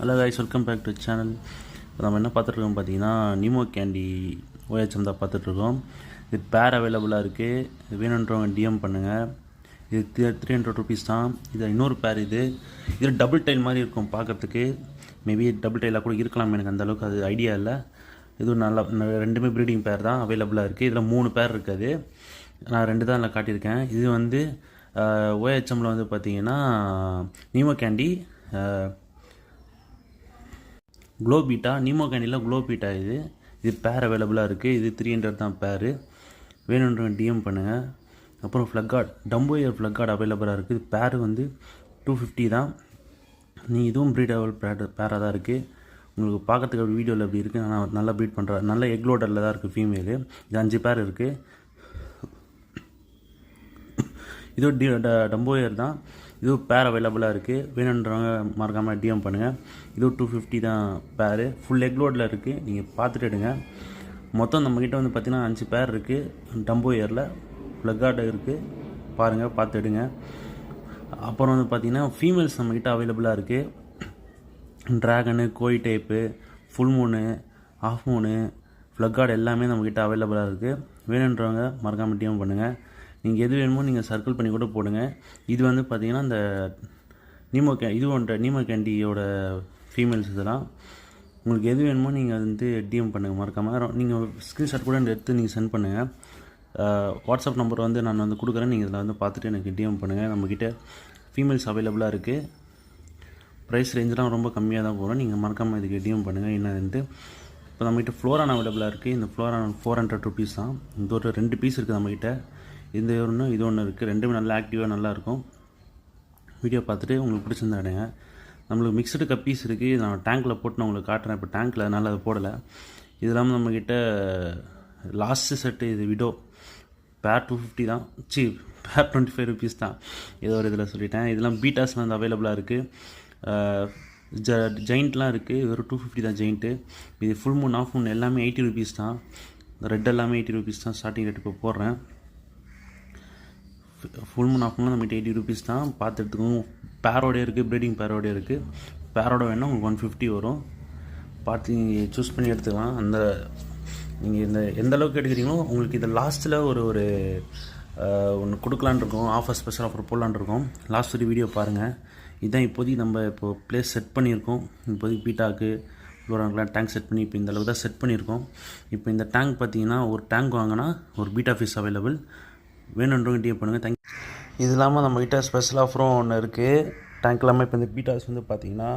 Hello guys, welcome back to channel. இப்போ நம்ம என்ன பார்த்துட்ருக்கோம் பார்த்தீங்கன்னா, நீமோ கேண்டி OHM தான் பார்த்துட்ருக்கோம். இது பேர் அவைலபிளாக இருக்குது. வேணுன்றவங்க டிஎம் பண்ணுங்கள். இது 300 ருபீஸ் தான். இது இன்னொரு பேர். இது டபுள் டைல் மாதிரி இருக்கும் பார்க்குறதுக்கு. மேபி டபுள் டைலாக கூட இருக்கலாம், எனக்கு அந்தளவுக்கு அது ஐடியா இல்லை. இதுவும் நல்லா ரெண்டுமே ப்ரீடிங் பேர் தான் அவைலபிளாக இருக்குது. இதில் 3 பேர் இருக்குது. நான் 2 தான் இல்லை காட்டியிருக்கேன். இது வந்து OHMல வந்து பார்த்தீங்கன்னா நீமோ கேண்டி க்ளோபீட்டா. நீமோ கேண்டியில் க்ளோபீட்டா. இது பேர் அவைலபிளாக இருக்குது. இது 300 தான் பேர். வேணுன்றவங்க டிஎம் பண்ணுங்கள். அப்புறம் ஃப்ளக்கார்ட், டம்போயர் ஃப்ளக்கார்ட் அவைலபிளாக இருக்குது. இது பேர் வந்து 250 தான். இதுவும் ப்ரீடபிள் பேராக தான் இருக்குது. உங்களுக்கு பார்க்கறதுக்கு வீடியோவில் எப்படி இருக்குது, நான் நல்லா ப்ரீட் பண்ணுறேன். நல்ல எக்லோடரில் தான் இருக்குது ஃபீமேலு. இது 5 பேர் இருக்குது. இது டம்போயர் தான். இது பேர் அவைலபிளாக இருக்குது. வேணுன்றவங்க மறக்காமல் டிஎம் பண்ணுங்கள். இது 250 தான் பேர். ஃபுல் எக்லோடில் இருக்குது. நீங்கள் பார்த்துட்டு எடுங்க. மொத்தம் நம்மக்கிட்ட வந்து பார்த்திங்கன்னா 5 பேர் இருக்குது. டம்போயரில் ஃப்ளக்கார்டு இருக்குது. பாருங்கள், பார்த்து எடுங்க. அப்புறம் வந்து பார்த்திங்கன்னா ஃபீமேல்ஸ் நம்மக்கிட்ட அவைலபிளாக இருக்குது. ட்ராகனு, கோய் டைப்பு, ஃபுல் மூனு, ஆஃப் மூனு, ஃப்ளக்கார்டு எல்லாமே நம்மக்கிட்ட அவைலபிளாக இருக்குது. வேணுன்றவங்க மறக்காமல் டிஎம் பண்ணுங்கள். நீங்கள் எது வேணுமோ நீங்கள் சர்க்கிள் பண்ணி கூட போடுங்க. இது வந்து பார்த்திங்கன்னா இந்த நீமோ கேண்டியோட ஃபீமேல்ஸ் இதெல்லாம். உங்களுக்கு எது வேணுமோ நீங்கள் வந்து டிஎம் பண்ணுங்கள் மறக்காமல். நீங்கள் ஸ்க்ரீன்ஷாட் கூட எடுத்து நீங்கள் சென்ட் பண்ணுங்கள். வாட்ஸ்அப் நம்பர் வந்து நான் வந்து கொடுக்குறேன். நீங்கள் இதில் வந்து பார்த்துட்டு எனக்கு டிஎம் பண்ணுங்கள். நம்மக்கிட்ட ஃபீமேல்ஸ் அவைலபிளாக இருக்குது. ப்ரைஸ் ரேஞ்செலாம் ரொம்ப கம்மியாக தான் போகிறோம். நீங்கள் மறக்காமல் இதுக்கு டிஎம் பண்ணுங்கள் என்னதுன்ட்டு. இப்போ நம்மக்கிட்ட ஃப்ளோரான் அவைலபிளாக இருக்குது. இந்த ஃப்ளோரான் 400 ருபீஸ் தான். இந்த ஒரு 2 பீஸ் இருக்குது நம்மக்கிட்ட. இது ஒன்று இருக்குது. ரெண்டுமே நல்லா ஆக்டிவாக நல்லாயிருக்கும். வீடியோ பார்த்துட்டு உங்களுக்கு பிடிச்சிருந்தா எடுங்க. நம்மளுக்கு மிக்சடு கப்பீஸ் இருக்குது. நான் டேங்க்கில் போட்டு நான் உங்களுக்கு காட்டுறேன். இப்போ டேங்க்கில் அதனால் அதை போடலை. இது இல்லாமல் நம்மக்கிட்ட லாஸ்ட்டு செட்டு இது விடோ பேர் 250 தான். பேர் 25 ருபீஸ் தான். ஏதோ ஒரு இதில் சொல்லிட்டேன். இதெல்லாம் பீட்டாஸில் வந்து அவைலபிளாக இருக்குது. ஜெயிண்ட்லாம் இருக்குது. வெறும் 250 தான் ஜெயிண்ட்டு. இது ஃபுல் மூன், ஆஃப் மூன் எல்லாமே 80 ருபீஸ் தான். ரெட் எல்லாமே 80 ருபீஸ் தான் ஸ்டார்டிங் ரேட் இப்போ போடுறேன். ஃபுல் மூன், ஆஃப் மூன் நம்மகிட்ட 80 ருபீஸ் தான். பார்த்து எடுத்துக்கோங்க. பேரோடே இருக்குது, ப்ரீடிங் பேரோடே இருக்குது. பேரோட வேணால் உங்களுக்கு 150 வரும். பார்த்து நீங்கள் சூஸ் பண்ணி எடுத்துக்கலாம். நீங்கள் எந்த அளவுக்கு எடுக்கிறீங்களோ உங்களுக்கு இதை லாஸ்ட்டில் ஒரு ஒன்று கொடுக்கலான் இருக்கோம். ஸ்பெஷல் ஆஃபர் போடலான் இருக்கோம். லாஸ்ட் ஒரு வீடியோ பாருங்கள். இதுதான் இப்போதைக்கு நம்ம இப்போது ப்ளேஸ் செட் பண்ணியிருக்கோம். இப்போதைக்கு பீட்டாக்கு ஃப்ளோரான்லாம் டேங்க் செட் பண்ணி இப்போ இந்த அளவுக்கு தான் செட் பண்ணியிருக்கோம். இப்போ இந்த டேங்க் பார்த்தீங்கன்னா ஒரு டேங்க் வாங்கினா ஒரு பீட்டா ஃபீஸ் அவைலபிள். வேணுன்றவங்க டிஎம் பண்ணுங்கள். தேங்க்யூ. இது இல்லாமல் நம்மக்கிட்ட ஸ்பெஷல் ஆஃபரும் ஒன்று இருக்குது. டேங்க் இல்லாமல் இப்போ இந்த பீட்டாஸ் வந்து பார்த்திங்கன்னா